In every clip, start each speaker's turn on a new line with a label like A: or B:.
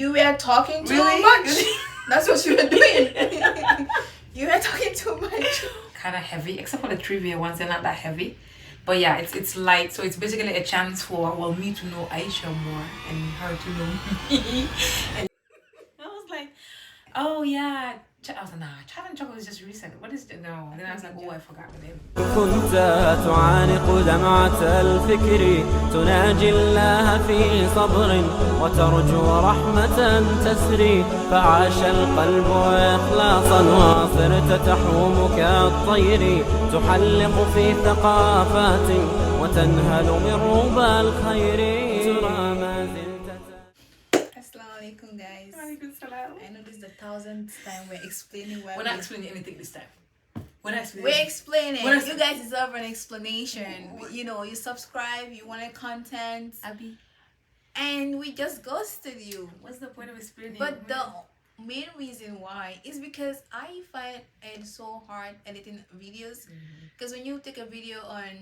A: You were talking too
B: Really?
A: much. That's what you were doing. You were talking too much.
B: Kind of heavy, except for the trivia ones, they're not that heavy. But yeah, it's light, so it's basically a chance for me to know Aisha more and her to know me. And I was like, oh yeah, I was like, nah, Chat and Chuckle is just recent. What is it? No. And then I was like, oh, I forgot the name.
C: كنت تعانق دمعة الفكر تناجي الله في صبر وترجو رحمة تسري فعاش القلب إخلاصا وصرت تحوم كالطير تحلق في ثقافات وتنهل من ربى الخير ترى ما زلت.
A: Assalamu alaikum, guys.
B: Walaikum salam.
A: I know this is the 1000th time we're explaining why
B: We're not explaining anything this time.
A: we're explaining.
B: We're
A: You guys deserve an explanation. You know, you subscribe, you wanted content,
B: Abby,
A: and we just ghosted you.
B: what's the point of explaining?
A: But the main reason why is because I find it so hard editing videos. Because when you take a video on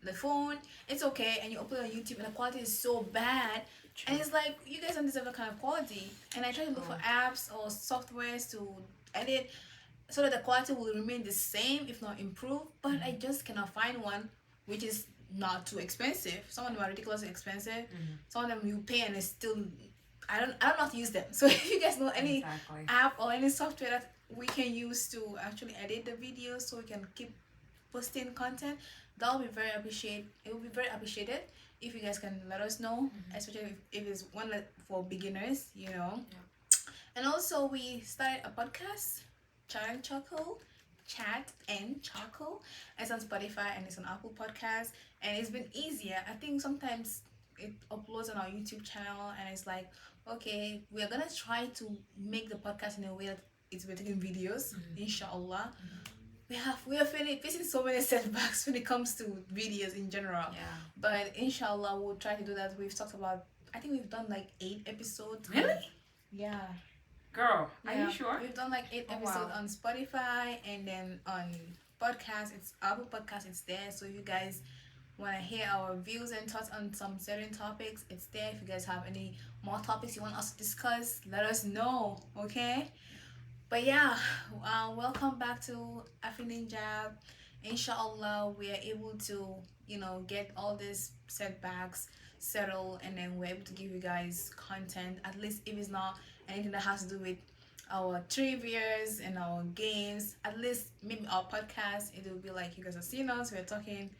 A: the phone, it's okay, and you upload on YouTube, and the quality is so bad.
B: True.
A: And it's like, you guys don't deserve that kind of quality. And I try to look for apps or softwares to edit so that the quality will remain the same, if not improve. But I just cannot find one which is not too expensive. Some of them are ridiculously expensive. Some of them you pay and it's still, I don't know how to use them. So if you guys know any
B: Exactly.
A: app or any software that we can use to actually edit the videos so we can keep posting content, that will be very appreciated. It will be very appreciated if you guys can let us know, especially if it's one for beginners, you know. And also, we started a podcast, Chat and Chuckle. It's on Spotify and it's on Apple Podcasts, and it's been easier. I think sometimes it uploads on our YouTube channel, and it's like, okay, we are gonna try to make the podcast in a way that it's better than videos, inshallah. We are facing so many setbacks when it comes to videos in general.
B: Yeah.
A: But inshallah, we'll try to do that. We've talked about, I think we've done like 8 episodes.
B: Really?
A: Yeah.
B: Girl, are
A: Yeah.
B: you sure?
A: We've done like 8
B: Oh,
A: episodes
B: wow.
A: on Spotify, and then on podcast, it's Apple Podcast, it's there. So if you guys want to hear our views and thoughts on some certain topics, it's there. If you guys have any more topics you want us to discuss, let us know, okay? But yeah, welcome back to Afternoon Jab. Inshallah, we are able to, you know, get all these setbacks settled, and then we're able to give you guys content, at least if it's not anything that has to do with our trivias and our games. At least maybe our podcast, it will be like you guys are seeing us, we're talking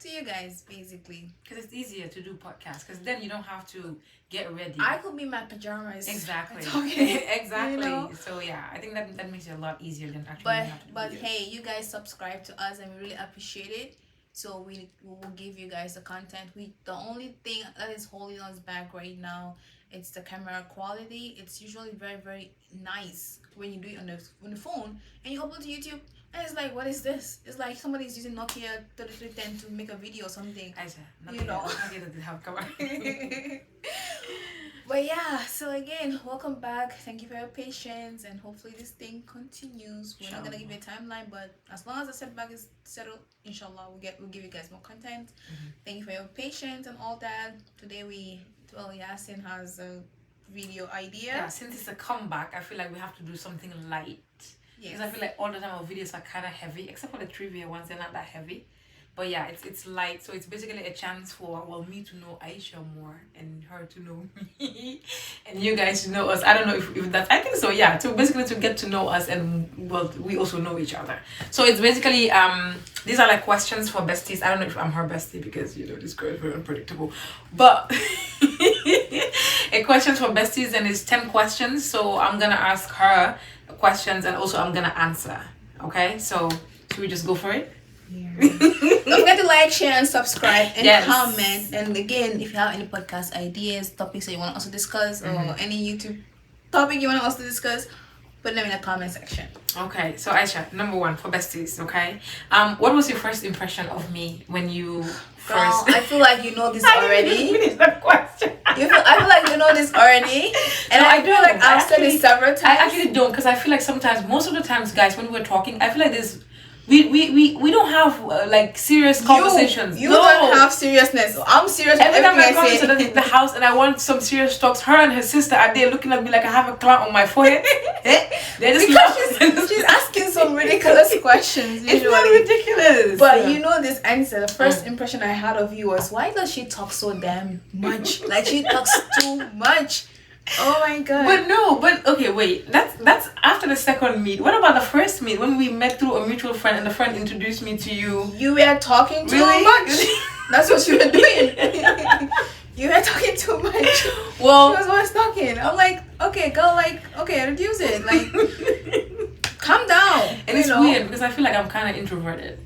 A: to you guys basically.
B: Because it's easier to do podcasts, because then you don't have to get ready.
A: I could be in my pajamas
B: Exactly.
A: talking.
B: Exactly.
A: You know?
B: So yeah, I think that makes it a lot easier than actually having to do
A: But
B: videos.
A: hey, you guys subscribe to us and we really appreciate it. So we will give you guys the content. The only thing that is holding us back right now, it's the camera quality. It's usually very, very nice when you do it on the phone and you upload to YouTube, and it's like, what is this? It's like somebody's using Nokia 3310 to make a video or something.
B: I said,
A: You know.
B: Nokia doesn't have camera.
A: But yeah, so again, welcome back. Thank you for your patience, and hopefully this thing continues. We're not gonna give you a timeline, but as long as the setback is settled, inshallah, we'll give you guys more content. Thank you for your patience and all that. Today Yasin has a video idea.
B: Yeah, since it's a comeback, I feel like we have to do something light.
A: Yes.
B: Because I feel like all the time our videos are kind of heavy, except for the trivia ones, they're not that heavy. But yeah, it's light, so it's basically a chance for me to know Aisha more and her to know me, and you guys to know us. I don't know if that's, I think so, yeah. So basically to get to know us, and well, we also know each other. So it's basically these are like questions for besties. I don't know if I'm her bestie, because you know this girl is very unpredictable, but a questions for besties, and it's 10 questions. So I'm gonna ask her questions, and also I'm gonna answer. Okay, so should we just go for it?
A: Yeah. Don't forget to like, share, and subscribe, and
B: Yes.
A: comment. And again, if you have any podcast ideas, topics that you want us to discuss, or any YouTube topic you want us to discuss, put them in the comment section.
B: Okay, so Aisha, number 1 for besties. Okay, what was your first impression of me when you
A: Girl,
B: first?
A: I feel like you know this
B: I didn't
A: already.
B: even finish that question.
A: I feel like you know this already, and
B: No,
A: I feel like I've said it several times.
B: I actually don't, because I feel like sometimes, most of the times, guys, when we're talking, I feel like there's we don't have like serious conversations.
A: You
B: No.
A: don't have seriousness. I'm serious with
B: Every time I
A: everything
B: come
A: I
B: into
A: say.
B: the house and I want some serious talks, her and her sister are there looking at me like I have a clown on my forehead. They're just
A: Because she's asking some ridiculous questions usually.
B: It's not ridiculous.
A: But you know this answer. The first impression I had of you was, why does she talk so damn much? Like she talks too much. Oh my god.
B: But okay, wait. That's after the second meet. What about the first meet when we met through a mutual friend and the friend introduced me to you?
A: You were talking too
B: Really?
A: much. That's what you were doing. You were talking too much.
B: Well,
A: She was always talking. I'm like, okay, girl, like, okay, reduce it. Like, calm down.
B: and it's weird because I feel like I'm kind of introverted.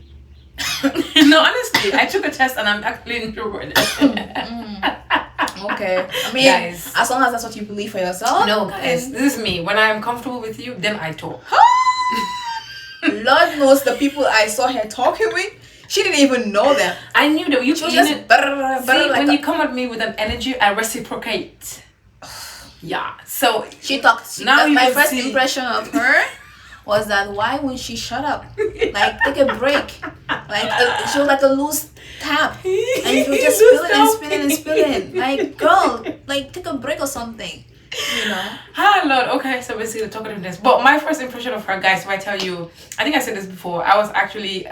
B: No, honestly, I took a test and I'm actually introverted.
A: Okay. I mean,
B: Guys.
A: as long as that's what you believe for yourself.
B: No, guys, this is me. When I am comfortable with you, then I talk.
A: Lord knows the people I saw her talking with, she didn't even know them.
B: I knew that you
A: She was
B: you
A: just
B: know-
A: brr, brr,
B: See,
A: like
B: when
A: a-
B: you come at me with an energy, I reciprocate. Yeah. So
A: she talks.
B: Now you
A: My
B: can
A: first
B: see.
A: impression of her was that why wouldn't she shut up? Like take a break. Like she was like a loose tap, and you were just spilling and spilling and spilling. Like girl, like take a break or something. You know.
B: Ah, Lord. Okay, so basically the talkativeness. But my first impression of her, guys, if I tell you, I think I said this before. I was actually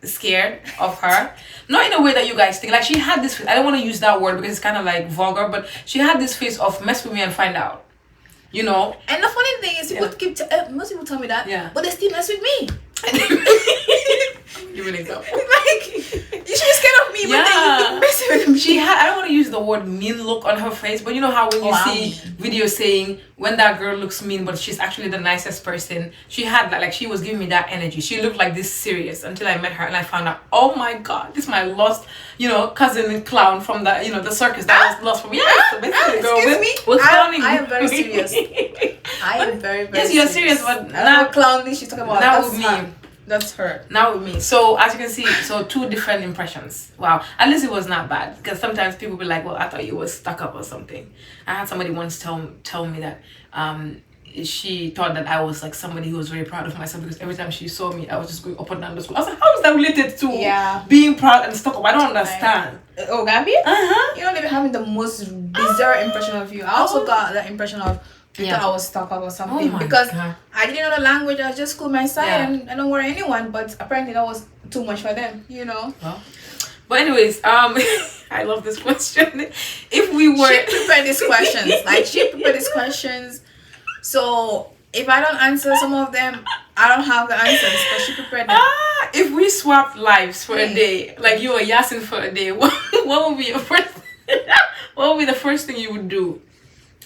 B: scared of her. Not in a way that you guys think. Like she had this face. I don't want to use that word because it's kind of like vulgar. But she had this face of mess with me and find out. You know.
A: And the funny thing is, people keep most people tell me that,
B: Yeah.
A: but they still mess with me.
B: Give me an example.
A: Like you should be scared of me, but then you keep messing with me.
B: She had, I don't want to use the word mean look on her face, but you know how when you see videos saying when that girl looks mean but she's actually the nicest person, she had that, like she was giving me that energy. She looked like this serious until I met her and I found out, oh my god, this is my lost, cousin and clown from the the circus that was lost from me. Yeah, so basically, girl,
A: excuse me?
B: what's clowning?
A: I am very serious. I am very, very
B: Yes, you're serious, but
A: I don't know clowning she's talking about.
B: now
A: That's
B: with me.
A: her. That's her.
B: Now with me. So as you can see, so two different impressions. Wow. At least it was not bad. Because sometimes people be like, well, I thought you were stuck up or something. I had somebody once tell me that she thought that I was like somebody who was very proud of myself because every time she saw me, I was just going up and down the school. I was like, how is that related to being proud and stuck up? I don't understand.
A: Oh, Gambia?
B: Uh-huh.
A: You don't even having the most bizarre impression of you. I also got that impression of you thought I was stuck up or something because I didn't know the language. I was just school my side and I don't worry anyone. But apparently that was too much for them,
B: Well, but anyways, I love this question. If we were
A: she prepared these questions, she prepared these questions. So if I don't answer some of them, I don't have the answers. But she prepared them.
B: If we swapped lives for a day, like you were Yasin for a day, what would be your first? What would be the first thing you would do?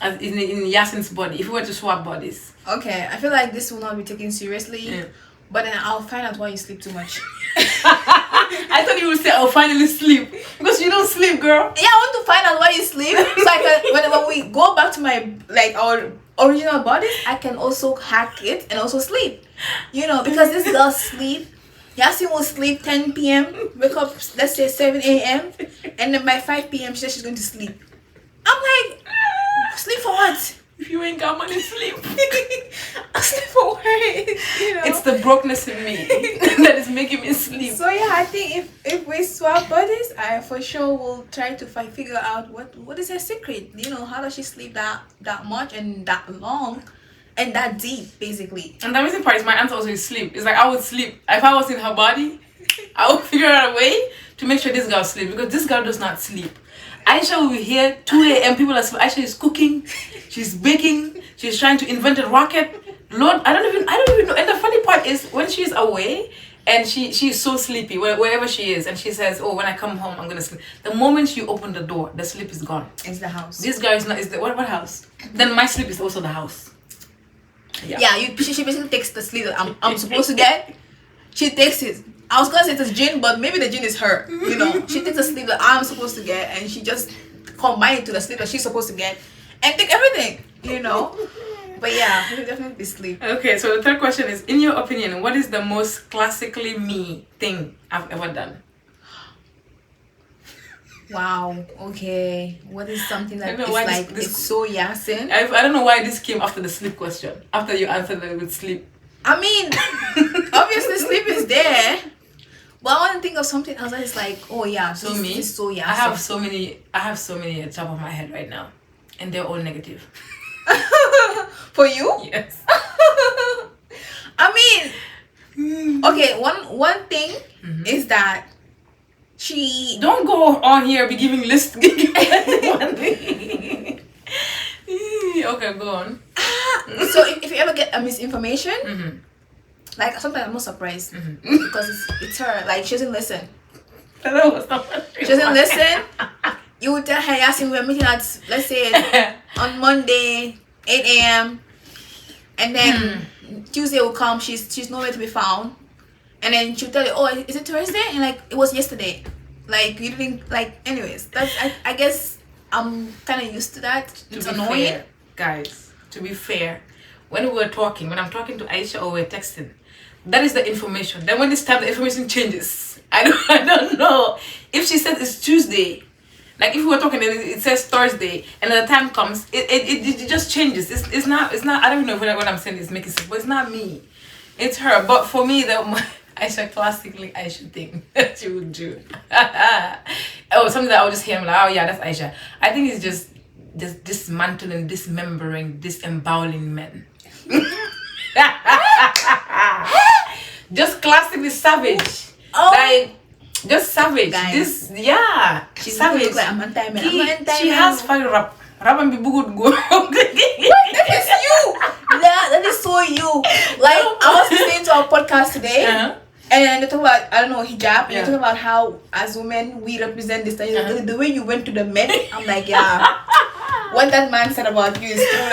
B: As in Yasin's body, if we were to swap bodies.
A: Okay, I feel like this will not be taken seriously, but then I'll find out why you sleep too much.
B: I thought you would say, I'll finally sleep. Because you don't sleep, girl.
A: Yeah, I want to find out why you sleep. So I can, when we go back to my, our original bodies, I can also hack it and also sleep. Because this girl sleep. Yasin will sleep 10 p.m., wake up, let's say 7 a.m., and then by 5 p.m. she says she's going to sleep. I'm like, sleep for what?
B: If you ain't got money, sleep.
A: Sleep for what?
B: It's the brokenness in me that is making me sleep.
A: So yeah, I think if we swap bodies, I for sure will try to figure out what is her secret. How does she sleep that much and that long and that deep, basically.
B: And the amazing part is my answer also is sleep. It's like I would sleep. If I was in her body, I would figure out a way to make sure this girl sleeps because this girl does not sleep. Aisha will be here 2 a.m. People are sleeping. Aisha is cooking, she's baking, she's trying to invent a rocket. Lord, I don't even know. And the funny part is when she's away and she's so sleepy wherever she is, and she says, "Oh, when I come home, I'm gonna sleep." The moment you open the door, the sleep is gone.
A: It's the house.
B: This girl is not. Is the what house? Then my sleep is also the house.
A: Yeah. She basically takes the sleep that I'm supposed to get. She takes it. I was gonna say it's Jin, but maybe the Jin is her. She takes the sleep that I'm supposed to get, and she just combine it to the sleep that she's supposed to get, and take everything. But yeah, it will definitely be sleep.
B: Okay, so the third question is: in your opinion, what is the most classically me thing I've ever done?
A: Wow. Okay. What is something that is
B: why
A: like
B: this
A: it's so Yasin?
B: I don't know why this came after the sleep question. After you answered it with sleep.
A: I mean, obviously sleep is there. But I want to think of something else that is like, oh yeah,
B: So me,
A: this is so yeah.
B: I have so many at the top of my head right now, and they're all negative.
A: For you?
B: Yes.
A: I mean, okay. One thing is that she
B: don't go on here be giving list. Okay, go on.
A: So if you ever get a misinformation, like sometimes I'm not surprised because it's her. Like she doesn't listen. She doesn't listen. You would tell her, Yasin, we're meeting at, let's say, on Monday, 8 a.m. And then Tuesday will come, she's nowhere to be found. And then she'll tell you, oh, is it Thursday? And like, it was yesterday. Like, you didn't, like, anyways. That's, I guess I'm kind of used to that. It's annoying.
B: Fair, guys, to be fair, when I'm talking to Aisha or we're texting, that is the information. Then when it's time, the information changes. I don't know. If she said it's Tuesday, like if we were talking and it says Thursday, and then the time comes, it just changes. It's not. I don't know if what I'm saying is making sense, but it's not me. It's her. But for me, Aisha classically Aisha thing that she would do. Oh, something that I would just hear. I'm like, oh yeah, that's Aisha. I think it's just dismantling, dismembering, disemboweling men. Just classically savage.
A: Oh.
B: Like, just savage.
A: Guys.
B: This, yeah.
A: She's
B: savage.
A: look like a man.
B: She has fire rap. Rap and be good go.
A: That is you. Yeah, that is so you. Like I was listening to our podcast today, and they talk about hijab. And they talk about how as women we represent this. The way you went to the men, I'm like, yeah. What that man said about you is true.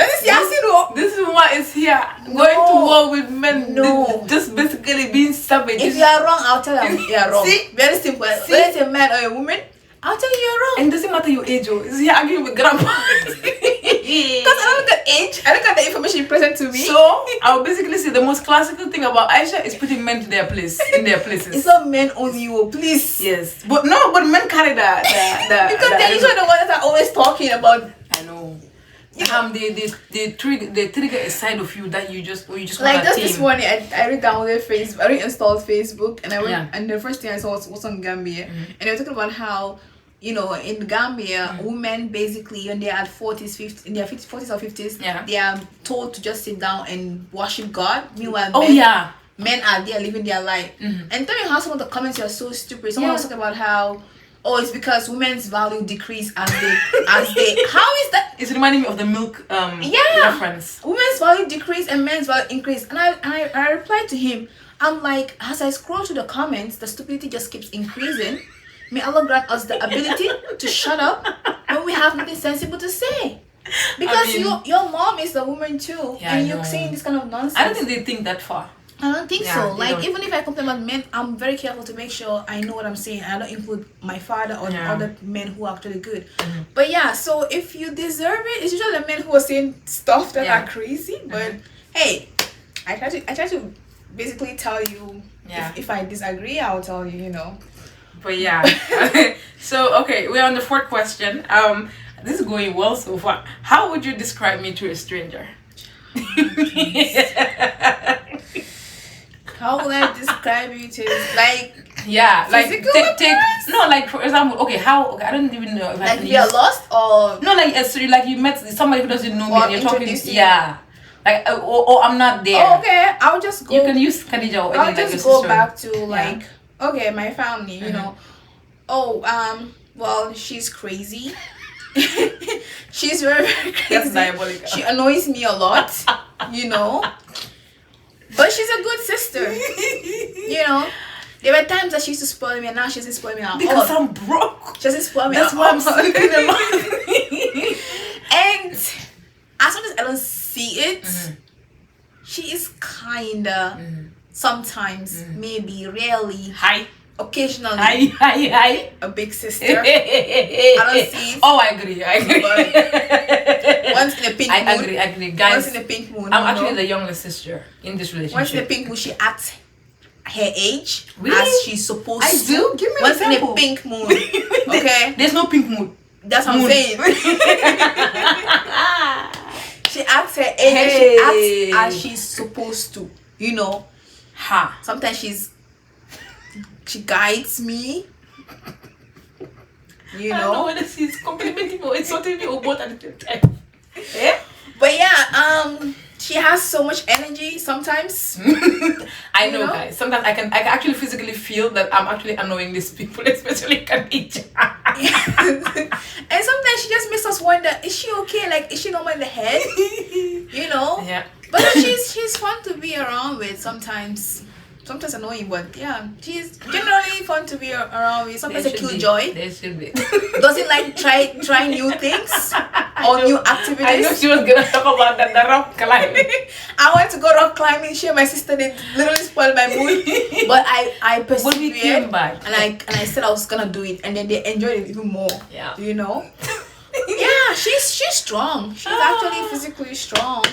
B: This is what is here. Going to war with men. No. Just basically being savage.
A: If you are wrong, I'll tell you you are wrong.
B: See?
A: Very simple. See? Whether it's a man or a woman, I'll tell you you're wrong.
B: And it doesn't matter your age. Is he arguing with grandpa?
A: Because I don't look at age. I look at the information present to me.
B: So I'll basically say the most classical thing about Aisha is putting men to their place in their places.
A: It's not men only, you please.
B: Yes, but men carry that.
A: Because they're usually the ones that are always talking about.
B: I know. They trigger a side of you that you just
A: like just this morning I re-downloaded Facebook, I reinstalled Facebook, and I went and the first thing I saw was on Gambia, and they were talking about how in Gambia women basically when they're at 40s 50s in their 40s or 50s they are told to just sit down and worship God. Meanwhile men are there living their life. And tell me how some of the comments are so stupid. Someone was talking about how it's because women's value decrease as they how is that?
B: It's reminding me of the milk reference.
A: Women's value decrease and men's value increase. And I replied to him, I'm like, as I scroll through the comments, the stupidity just keeps increasing. May Allah grant us the ability to shut up when we have nothing sensible to say. Because your mom is a woman too, and you're saying this kind of nonsense.
B: I don't think they think that far.
A: I don't think so. Like, even if I compliment men, I'm very careful to make sure I know what I'm saying. I don't include my father or the other men who are actually good. But yeah, so if you deserve it, it's usually the men who are saying stuff that are crazy. But hey, I try to basically tell you if I disagree, I'll tell you,
B: But yeah. So okay, we're on the fourth question. This is going well so far. How would you describe me to a stranger?
A: How would I describe you to like
B: like for example, I don't even know if
A: like we are lost or
B: no, like like you met somebody who doesn't know me and you're talking like or I'm not there.
A: Oh, okay, I'll just go.
B: You can use Khadija or
A: I'll just go back to like okay, my family, well, she's crazy. She's very, very crazy.
B: That's diabolical.
A: She annoys me a lot, but she's a good sister. There were times that she used to spoil me, and now she doesn't spoil me at all.
B: Because I'm broke.
A: She doesn't spoil me
B: That's why I'm sleeping alone.
A: And as soon as I don't see it, she is kinda sometimes, maybe, rarely, occasionally, a big sister. I don't see it.
B: Oh, I agree.
A: But once in a pink moon.
B: I agree. Guys,
A: once in a pink moon.
B: I'm actually the youngest sister in this relationship.
A: Once in a pink moon, she acts her age
B: really?
A: As she's supposed to.
B: Do? Give me
A: once
B: an example.
A: In a pink moon. Okay?
B: There's no pink moon.
A: That's what I'm saying. She acts her age. She acts as she's supposed to. You know,
B: Ha.
A: sometimes she guides me. You
B: I don't know
A: know,
B: whether she's complimenting me or insulting me or both at the same time. Yeah.
A: but yeah, she has so much energy sometimes.
B: I
A: You
B: know,
A: know?
B: guys. Sometimes I can actually physically feel that I'm actually annoying these people, especially Khadija.
A: And sometimes she just makes us wonder, is she okay? Like, is she normal in the head? You know?
B: Yeah.
A: But she's fun to be around with sometimes. Sometimes annoying, but yeah, she's generally fun to be around with. Sometimes a killjoy.
B: There should be.
A: Doesn't like try new things or new activities.
B: I know she was gonna talk about that, the rock climbing.
A: I went to go rock climbing. She and my sister did literally spoil my mood, but I
B: But we came
A: persevered
B: back.
A: and I said I was gonna do it, and then they enjoyed it even more.
B: Yeah.
A: You know. Yeah, she's strong. She's actually physically strong.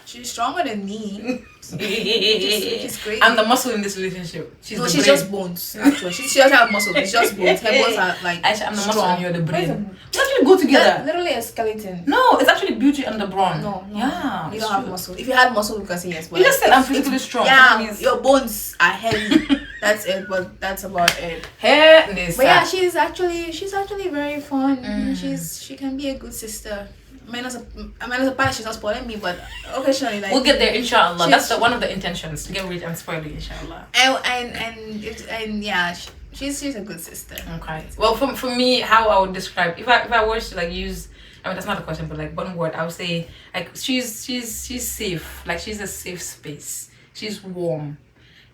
A: She's stronger than me. Which is crazy.
B: I'm the muscle in this relationship.
A: No, she's just bones. Actually, she doesn't have muscles. It's just bones. Her bones are like
B: Aisha, I'm the muscle
A: strong.
B: and you're the
A: Where's
B: brain. We actually go together.
A: Literally a skeleton.
B: No, it's actually beauty and the brawn.
A: No.
B: Yeah.
A: You
B: it's
A: don't have
B: true.
A: muscle. If you had muscle, you can say yes. But
B: You just said I'm physically strong.
A: Yeah,
B: That means-
A: your bones are heavy. That's it. But that's about it.
B: Hey,
A: But yeah, she's actually very fun. She can be a good sister. Minus a part, she's not spoiling me, but occasionally like
B: we'll get there, inshallah.
A: she's-
B: That's one of the intentions, to get rich and spoil you, inshallah.
A: and yeah, she's a good sister.
B: Okay. Well, for me, how I would describe, if I was to like use, I mean that's not a question, but like one word, I would say like she's safe. Like she's a safe space. She's warm.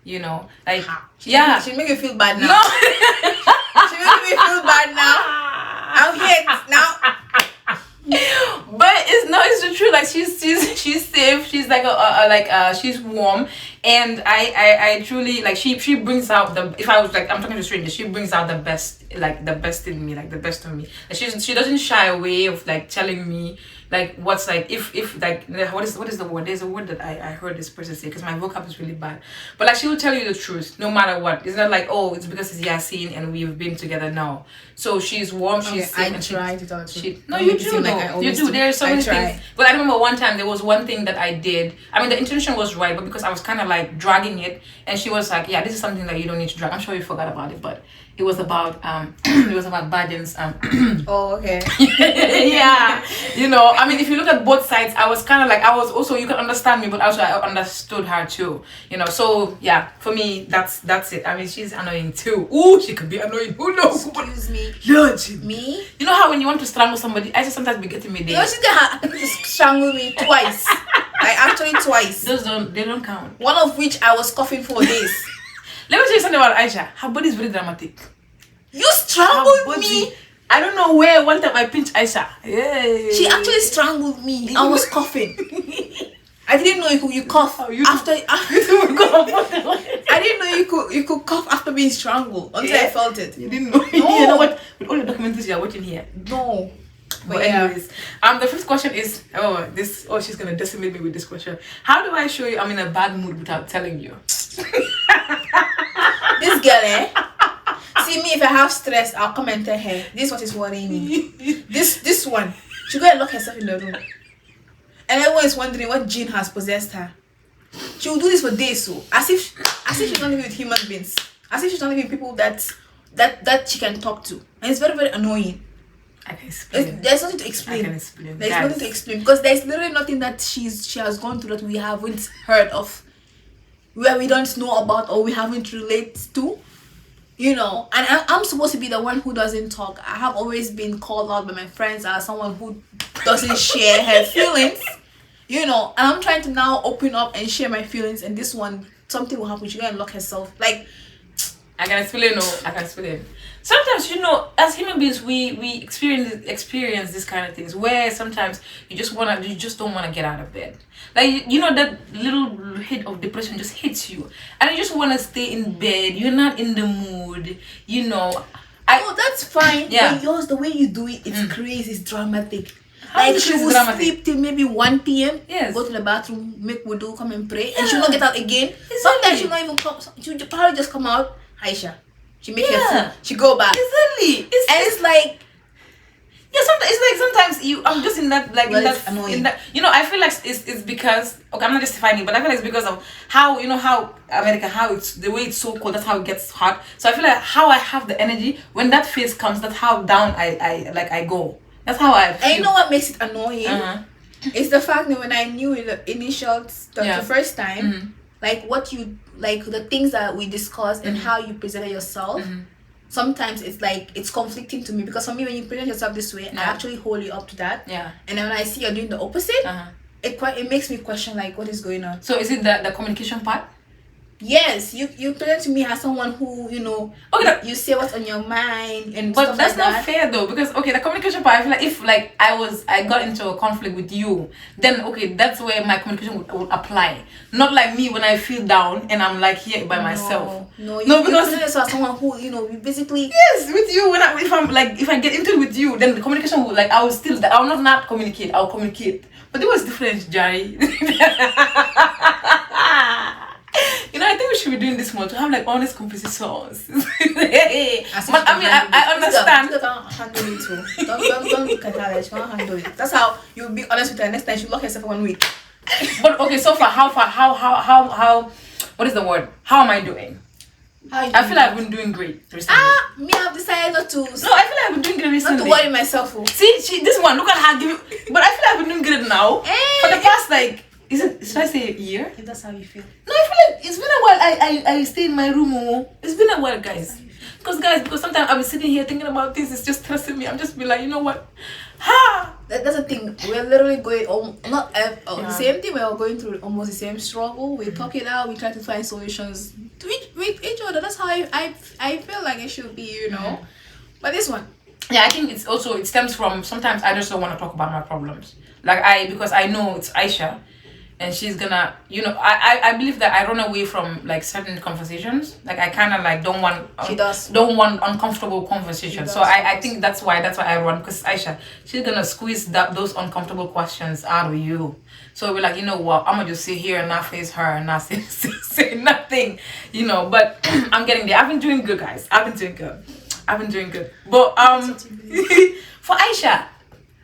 B: You know, like yeah.
A: She make you feel bad now.
B: No.
A: She make me feel bad now. I'm here now.
B: But it's the truth. Like she's safe. She's like she's warm, and I truly like she brings out the, if I was like I'm talking to strangers, she brings out the best, like the best in me, like the best of me. Like she doesn't shy away of like telling me like what's like if like what is the word? There's a word that I heard this person say, because my vocab is really bad, but like she will tell you the truth no matter what. It's not like, oh, it's because it's Yasin and we've been together now. So she's warm. She's safe,
A: I
B: and
A: try to tell the truth.
B: no, you do know. You do. There's so many things. But I remember one time there was one thing that I did. I mean, the intention was right, but because I was kind of like dragging it, and she was like, "Yeah, this is something that you don't need to drag." I'm sure you forgot about it, but it was about Bajan's
A: Oh, okay.
B: yeah, you know, I mean, if you look at both sides, I was kind of like, I was also, you can understand me, but also I understood her too, you know. So yeah, for me, that's it. I mean, she's annoying too. Ooh, she could be annoying. Who knows?
A: Excuse me.
B: Yeah,
A: Me?
B: you know how when you want to strangle somebody, I just sometimes be getting me
A: You
B: there.
A: know, she strangled me twice. Like actually twice.
B: Those they don't count.
A: One of which I was coughing for days.
B: Let me tell you something about Aisha. Her body is very dramatic.
A: You
B: Her
A: strangled
B: body,
A: me.
B: I don't know where. One time I pinched Aisha. Yeah.
A: She actually strangled me. I was coughing. I didn't know you cough after. I didn't know you could cough after being strangled until I felt it.
B: You didn't know.
A: No.
B: You know what? With all the documentaries you're watching here.
A: No.
B: But anyways, the fifth question is she's gonna decimate me with this question. How do I show you I'm in a bad mood without telling you?
A: This girl, see me if I have stress, I'll come and tell her. This is what is worrying me. This one, she go and lock herself in the room, and everyone is wondering what gene has possessed her. She will do this for days, so as if she's not living with human beings, as if she's not living with people that she can talk to, and it's very, very annoying.
B: I can explain.
A: There's nothing to explain.
B: I can explain.
A: There's
B: Guys,
A: nothing to explain because there's literally nothing that she has gone through that we haven't heard of, where we don't know about or we haven't related to, you know. And I'm supposed to be the one who doesn't talk. I have always been called out by my friends as someone who doesn't share her feelings, you know. And I'm trying to now open up and share my feelings, and this one, something will happen. She's gonna lock herself. Like,
B: I can explain. No, I can explain. Sometimes, you know, as human beings, we experience this kind of things where sometimes you just don't wanna get out of bed. Like, you know, that little hit of depression just hits you, and you just wanna stay in bed. You're not in the mood, you know.
A: oh, that's fine.
B: Yeah.
A: But yours, the way you do it, it's crazy. It's dramatic.
B: How
A: Like,
B: is
A: she
B: this
A: will
B: dramatic?
A: sleep till maybe 1 p.m.
B: Yes.
A: Go to the bathroom, make wudu, come and pray, and she'll not get out again. Sometimes she'll not even come. She'll probably just come out, Aisha. She make her food. She go back.
B: Exactly.
A: And it's like,
B: Yeah, sometimes it's like sometimes I'm just in that like
A: Well,
B: in that
A: it's annoying.
B: in that I feel like it's because okay, I'm not justifying it, but I feel like it's because of how how America, how it's the way it's so cold, that's how it gets hot. So I feel like how I have the energy when that phase comes, that's how down I go. That's how I feel.
A: And you know what makes it annoying?
B: Uh-huh.
A: It's the fact that when I knew it the initial stuff
B: Yeah.
A: the first time, like what you like the things that we discussed and how you presented yourself. Sometimes it's like it's conflicting to me because for me when you present yourself this way, I actually hold you up to that.
B: Yeah.
A: And then when I see you're doing the opposite, it makes me question like what is going on.
B: So is it the communication part?
A: Yes, you present to me as someone who
B: Okay,
A: you say what's on your mind and
B: but
A: stuff
B: that's
A: like
B: not
A: that.
B: fair though, because okay, the communication part, I feel like if like I got into a conflict with you, then okay, that's where my communication would apply. Not like me when I feel down and I'm like here by myself.
A: No,
B: No,
A: you
B: because
A: present yourself as someone who we basically.
B: yes, with you when if I get into it with you, then the communication will like I'll not communicate. I'll communicate. But there was difference, Jerry. I think we should be doing this more to have like honest conversations. But I mean, I understand.
A: You can't handle it too. Don't look at her like she can't handle it. That's how you'll be honest with her. Next time she lock herself for 1 week.
B: But okay, so far, how? What is the word? How am I doing? I feel like I've been doing great recently.
A: Me, I've decided not to.
B: No, I feel like I've been doing great recently.
A: Not to worry myself.
B: See, this one, look at her giving. But I feel like I've been doing good now. For the past like, should I say a year?
A: If that's how you feel.
B: No, I feel like it's been a while. I stay in my room. Oh. It's been a while, guys. Because sometimes I'll be sitting here thinking about this. It's just stressing me. I'm just be like, you know what?
A: That's the thing. We're literally going the same thing. We're going through almost the same struggle. We talk it out. We try to find solutions with each other. That's how I feel like it should be, But this one,
B: yeah, I think it stems from sometimes I just don't want to talk about my problems. Because I know it's Aisha, and she's gonna, I believe that I run away from like certain conversations. Like I kind of like don't want uncomfortable conversations. So I think that's why I run, because Aisha, she's gonna squeeze those uncomfortable questions out of you. So we're like, you know what, I'm gonna just sit here and not face her and not say nothing, But I'm getting there. I've been doing good, guys. I've been doing good. But for Aisha,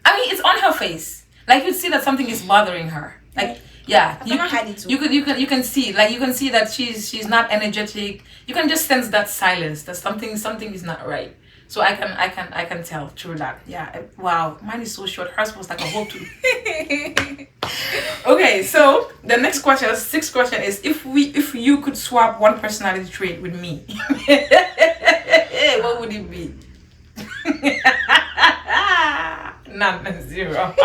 B: I mean, it's on her face. Like you see that something is bothering her. Like. Yeah, you can see that she's not energetic. You can just sense that silence. That something is not right. So I can tell through that. Yeah. Wow, mine is so short. Hers was like a whole two. Okay, so the next question, sixth question is if you could swap one personality trait with me, what would it be? None, zero.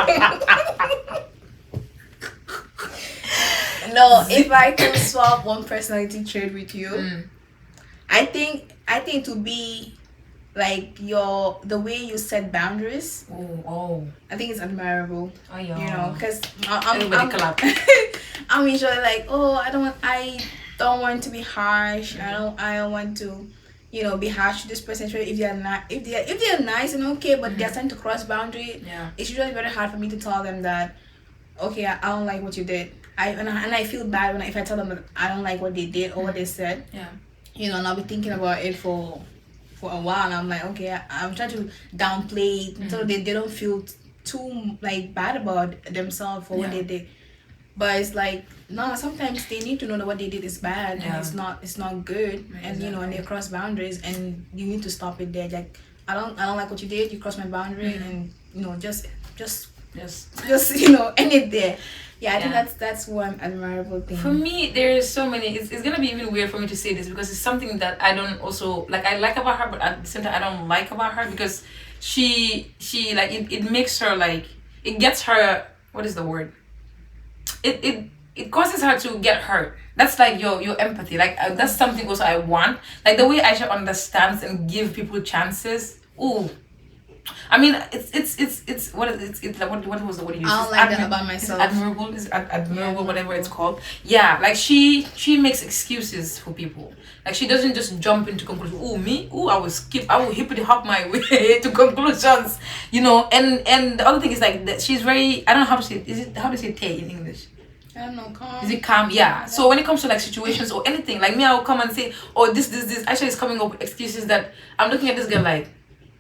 A: No, if I could swap one personality trait with you, I think to be like the way you set boundaries.
B: Oh.
A: I think it's admirable.
B: Oh yeah.
A: Because I'm usually like, I don't want to be harsh. I don't want to, be harsh to this person. If they're not, if they're nice and okay, but they're trying to cross boundary.
B: Yeah.
A: It's usually very hard for me to tell them that, okay, I don't like what you did. And I feel bad if I tell them that I don't like what they did or what they said.
B: Yeah.
A: And I'll be thinking about it for a while, and I'm like, okay, I'm trying to downplay it so they don't feel too like bad about themselves for what they did. But it's like, no, sometimes they need to know that what they did is bad and it's not good. And and they cross boundaries, and you need to stop it there. Like, I don't like what you did. You crossed my boundary, and just end it there. Yeah, I think that's one admirable thing.
B: For me, there's so many. It's gonna be even weird for me to say this because it's something that I don't also like. I like about her, but at the same time, I don't like about her because she like it makes her like it gets her. What is the word? It causes her to get hurt. That's like your empathy. Like that's something also I want. Like the way Aisha understands and give people chances. Ooh. I mean, it's what was the word you used?
A: I don't like that about myself.
B: Admirable, whatever it's called. Yeah, like she makes excuses for people. Like she doesn't just jump into conclusions. I will hippity hop my way to conclusions. And the other thing is like that she's very. I don't know how to say it. How to say "tay" in English?
A: I don't know, calm.
B: Is it calm? Yeah. So when it comes to like situations or anything, like me, I will come and say, "Oh, this." Actually, is coming up with excuses that I'm looking at this girl like.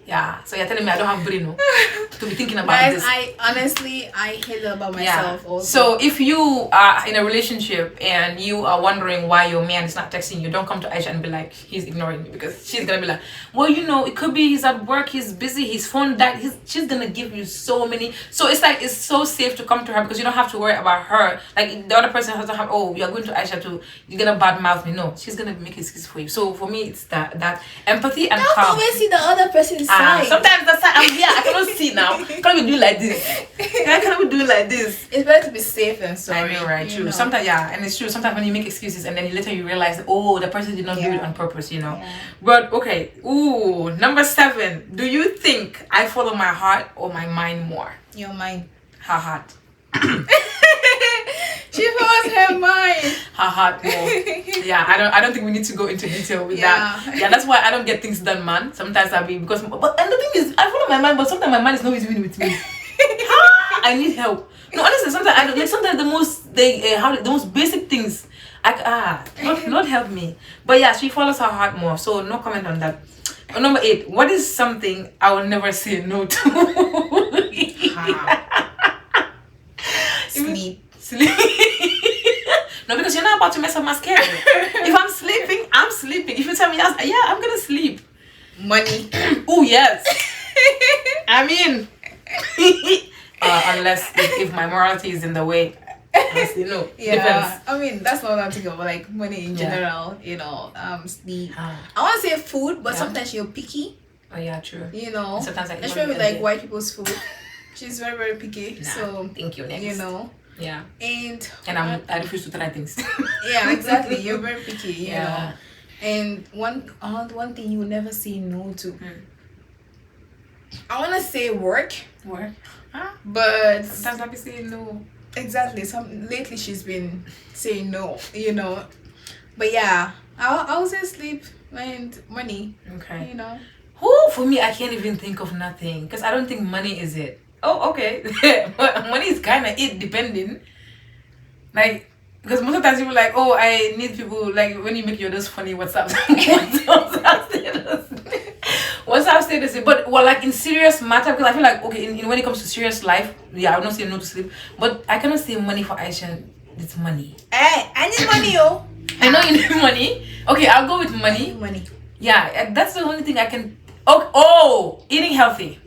B: Yeah. So you're telling me I don't have brain to be thinking about
A: Guys,
B: this.
A: I honestly hate that about myself also.
B: So if you are in a relationship and you are wondering why your man is not texting you, don't come to Aisha and be like, he's ignoring me, because she's gonna be like, well, you know, it could be he's at work, he's busy, his phone died. She's gonna give you so many. So it's like, it's so safe to come to her because you don't have to worry about her. Like the other person has to have, oh, you're going to Aisha to, you're gonna badmouth me. No, she's gonna make excuses for you. So for me, it's that empathy and
A: don't
B: calm.
A: always see the other person's side.
B: Sometimes that's I'm here. I cannot see now. Can't we do like this? I cannot we do like this?
A: It's better to be safe than sorry.
B: I know, right?
A: you
B: True.
A: know.
B: Sometimes, yeah, and it's true. Sometimes when you make excuses and then later you realize, oh, the person did not do it
A: Yeah.
B: on purpose, you know.
A: Yeah.
B: But okay, ooh, number 7. Do you think I follow my heart or my mind more?
A: Your mind.
B: Her heart.
A: She follows her mind.
B: Her heart more. Yeah, I don't think we need to go into detail with
A: Yeah.
B: that. Yeah, that's why I don't get things done, man. Sometimes I'll be because, but and the thing is, I follow my mind, but sometimes my mind is not always with me. I need help. No, honestly, sometimes I don't, like sometimes the most basic things. Lord help me. But yeah, she follows her heart more. So no comment on that. Number 8. What is something I will never say no to?
A: Sleep.
B: Sleep. No, because you're not about to mess up my schedule. If I'm sleeping, I'm sleeping. If you tell me, yeah, I'm gonna sleep.
A: Money.
B: Oh yes. I mean, unless if my morality is in the way, honestly, no.
A: Yeah.
B: Depends.
A: I mean, that's not what I'm thinking about. Like money in
B: Yeah.
A: general. You know, sleep. I want to say food, but
B: Yeah.
A: sometimes you're picky.
B: Oh yeah, true.
A: You know.
B: Sometimes I eat
A: especially with
B: money
A: like white people's food. She's very very picky.
B: Nah,
A: So
B: thank you. Next.
A: you know.
B: Yeah.
A: And
B: I refuse to try things.
A: yeah, exactly. You're very picky. You
B: Yeah.
A: know. And one thing you will never say no to. I want to say work,
B: Work.
A: but
B: Sometimes I be saying no.
A: exactly. Lately she's been saying no. You know. But yeah, I'll say sleep and money.
B: Okay.
A: You know.
B: Who for me, I can't even think of nothing because I don't think money is it. Oh, okay. But money is kind of it, depending. Like, because most of the times people like, oh, I need people, like, when you make your those funny WhatsApp status. WhatsApp status. But, well, like, in serious matter, because I feel like, okay, when it comes to serious life, yeah, I will not say no to sleep. But I cannot say money for Aisha. It's money.
A: Hey, I need money, yo.
B: I know you need money. Okay, I'll go with
A: I
B: money.
A: need money.
B: Yeah, that's the only thing I can. Oh, eating healthy.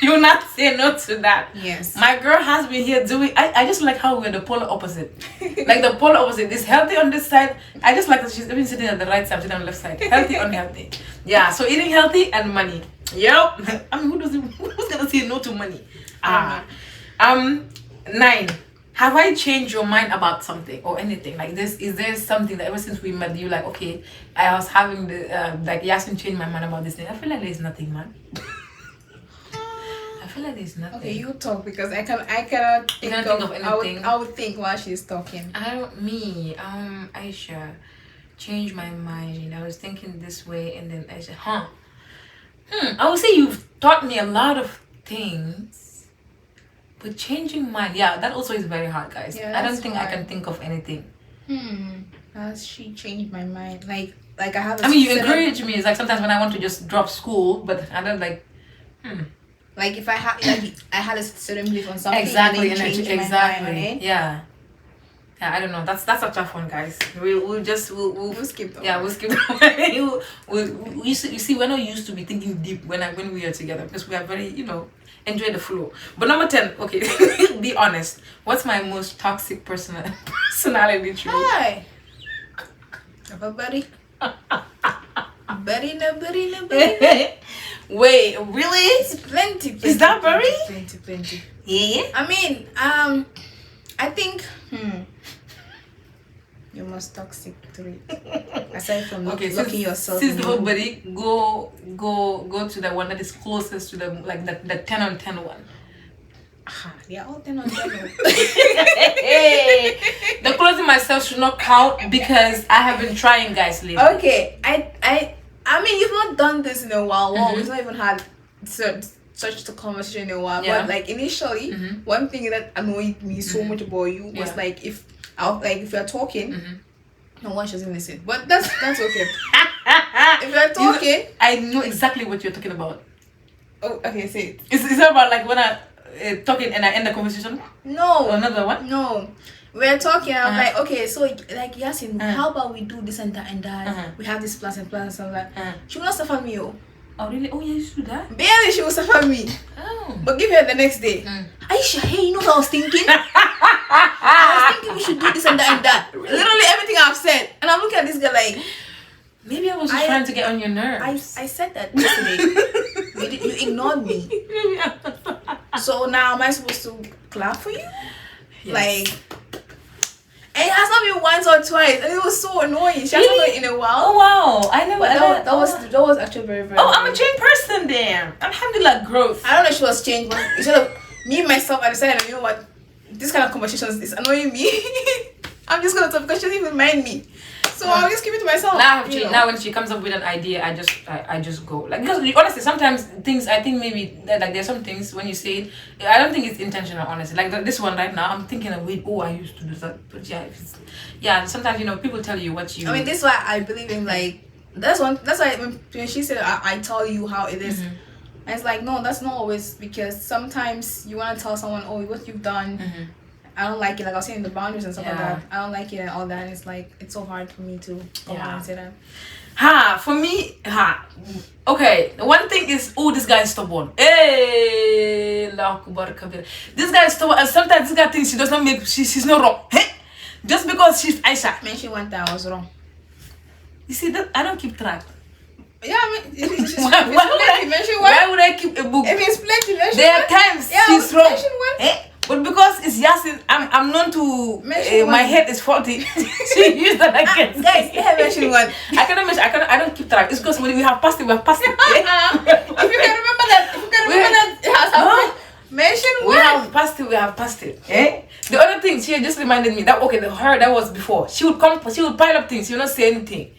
B: You will not say no to that.
A: Yes.
B: My girl has been here doing. I just like how we're the polar opposite. Like the polar opposite is healthy on this side. I just like that she's even sitting at the right side, sitting on the left side. Healthy, unhealthy. Yeah. So eating healthy and money. Yep. I mean, who's gonna say no to money? 9. Have I changed your mind about something or anything like this? Is there something that ever since we met you like, okay, I was having the like Yasin changed my mind about this thing? I feel like there's nothing, man. I feel like there's nothing.
A: Okay, you talk because I cannot
B: You
A: think
B: can't
A: of,
B: think of anything.
A: I would think while she's talking.
B: Aisha changed my mind. I was thinking this way and then I said, I would say you've taught me a lot of things. But changing mind, yeah, that also is very hard, guys.
A: Yeah,
B: I don't
A: that's
B: think I
A: hard.
B: can think of anything.
A: Has she changed my mind? Like I have.
B: I mean, you encourage me. It's like sometimes when I want to just drop school, but I don't like.
A: Like if I had a certain belief on something.
B: Exactly,
A: and then change
B: exactly.
A: My mind, right?
B: Yeah. Yeah, I don't know. That's a tough one, guys. We'll
A: skip that.
B: Yeah, we'll skip. You see, we're not used to be thinking deep when we are together because we are very, enjoy the flow. But number 10, okay, be honest. What's my most toxic personality trait?
A: Hi. Everybody. Buddy.
B: Wait, really?
A: It's plenty.
B: Is that very?
A: Plenty.
B: Yeah.
A: I mean, I think your most toxic trait, aside from locking yourself.
B: Since nobody go to the one that is closest to the like the 10 on 10 one.
A: They are all 10 on 10.
B: Hey, the closing myself should not count because I have been trying, guys, lately.
A: Okay, I mean, you've not done this in a while. Well, we've not even had such a conversation in a while.
B: Yeah.
A: But like initially, one thing that annoyed me so much about you was like if you're talking, no one doesn't listen. But that's okay. If you're talking,
B: I know exactly what you're talking about.
A: oh, okay, say it.
B: Is that about like when I talking and I end the conversation?
A: No,
B: Or another one?
A: no. We're talking. I'm
B: Uh-huh.
A: like, okay, so like Yasin,
B: Uh-huh.
A: how about we do this and that and that?
B: Uh-huh.
A: We have this plans and plans and that.
B: Uh-huh.
A: She will not suffer me, oh.
B: Oh really? Oh yeah, you should do that.
A: Barely she will suffer me.
B: Oh.
A: But give her the next day. Aisha, hey, you know what I was thinking? I was thinking we should do this and that and that. Literally everything I've said. And I'm looking at this girl like,
B: Maybe I was just trying to get on your nerves.
A: I said that yesterday. You ignored me. So now am I supposed to clap for you?
B: Yes.
A: Like, and it has not been once or twice, and it was so annoying. She hasn't done it in a while.
B: Oh wow! I never.
A: But that was actually very, very.
B: Oh, I'm a
A: annoying.
B: changed person then. Alhamdulillah, growth.
A: I don't know if she was changed, but instead of me myself, I decided, you know what, this kind of conversations is annoying me. I'm just gonna talk because she doesn't even mind me. So I'll just keep it to myself.
B: Now when she comes up with an idea, I just go like, because honestly sometimes things I think maybe that, like there's some things when you say it, I don't think it's intentional honestly, like this one right now I'm thinking of wait, oh I used to do that, but yeah sometimes people tell you what you.
A: I mean, this is why I believe in like that's why when she said I tell you how it is. And it's like, no, that's not always, because sometimes you want to tell someone, oh, what you've done, I don't like it. Like I was saying, the boundaries and stuff like that. I don't like it and all that. And it's like, it's so hard for me to come on and say that.
B: For me, okay, one thing is, oh, this guy is stubborn. Hey, this guy is stubborn, and sometimes this guy thinks she does not make, she's not wrong. Hey, just because she's Aisha.
A: Mention one time I was wrong.
B: You see that I don't keep track.
A: Yeah, I mean, it's
B: why would I keep a book?
A: If it's plenty, mention
B: there are
A: one.
B: times
A: Yeah,
B: she's wrong.
A: mention one.
B: But because it's Yasin, I'm known to my head is faulty. She used that against
A: guys, you have mentioned one.
B: I don't keep track. It's because when we have passed it, we have passed it.
A: If you can remember that, it has happened. Mention one.
B: We have passed it. The other thing, she just reminded me that that was before. She would pile up things. She would not say anything.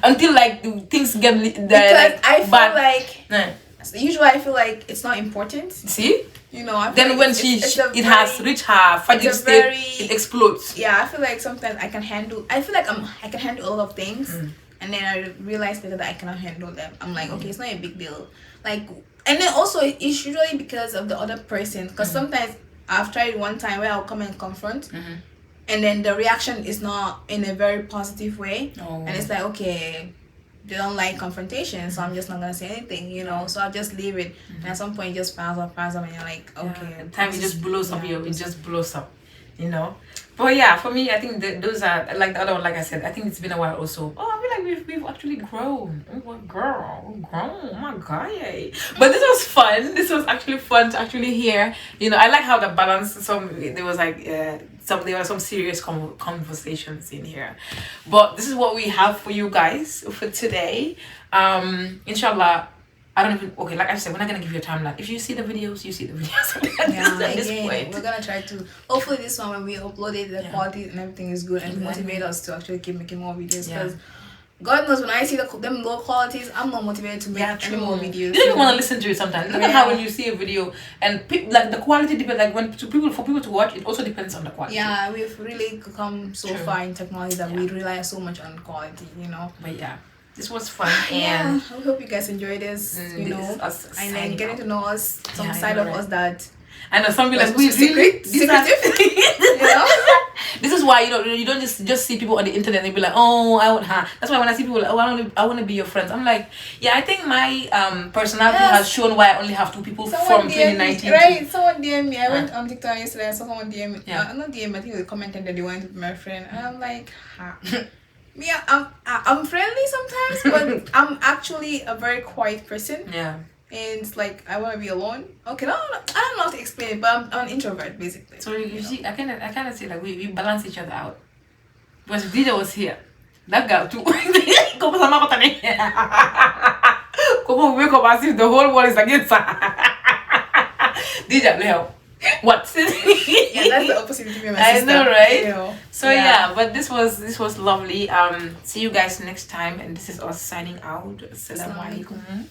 B: Until like the things get
A: because I feel
B: bad.
A: Like usually I feel like it's not important.
B: See?
A: I feel
B: then
A: like
B: when
A: it
B: has reached her fatigue state, it explodes.
A: Yeah, I feel like sometimes I can handle I can handle a lot of things, and then I realize later that I cannot handle them. I'm like, okay, it's not a big deal. Like, and then also it's usually because of the other person, because sometimes I've tried one time where I'll come and confront, and then the reaction is not in a very positive way, and it's like, okay, they don't like confrontation, so I'm just not gonna say anything, so I'll just leave it. And at some point it just piles up, and you're like, okay,
B: time it just blows up. It just blows up, But yeah, for me, I think those are like the other one. Like I said, I think it's been a while also. Oh, I feel like we've actually grown. Oh, girl, we've grown. Oh my god, yay! But this was fun. This was actually fun to actually hear. I like how the balance. There was like there were some serious conversations in here, but this is what we have for you guys for today. Inshallah. I don't even, okay, like I said, we're not going to give you a timeline. If you see the videos, you see the videos. At this point.
A: We're going to try to, hopefully this one when we upload it, the quality and everything is good, and motivate us to actually keep making more videos, because God knows when I see them low qualities, I'm not motivated to make any more videos.
B: You don't even want to listen to it sometimes. Look at how when you see a video, and like the quality depends, like for people to watch, it also depends on the quality.
A: Yeah, we've really come so far in technology that we rely so much on quality,
B: But yeah. This was fun, and
A: I hope you guys enjoy this, and then getting to know us, some side of us that
B: I know some people like we
A: secretive.
B: This is why you don't just see people on the internet and be like, oh, I want her. That's why when I see people like, oh, I want to be your friends, I'm like, yeah, I think my personality has shown why I only have 2 people from 2019.
A: Right, someone DM me. I went on TikTok yesterday and saw someone DM me. Not DM, I think they commented that they wanted to be my friend, and I'm like, yeah, I'm friendly sometimes, but I'm actually a very quiet person.
B: Yeah.
A: And it's like I want to be alone. Okay, I don't know how to explain it, but I'm an introvert basically. So
B: you see, I kind of say like we balance each other out. Because Dija was here, that girl too. Come on, wake up as if the whole world is against her. Dija, Leo. What?
A: Yeah, that's the opposite to me and my sister.
B: I know, right? So yeah, but this was lovely. See you guys next time, and this is us signing out. Assalamu alaikum.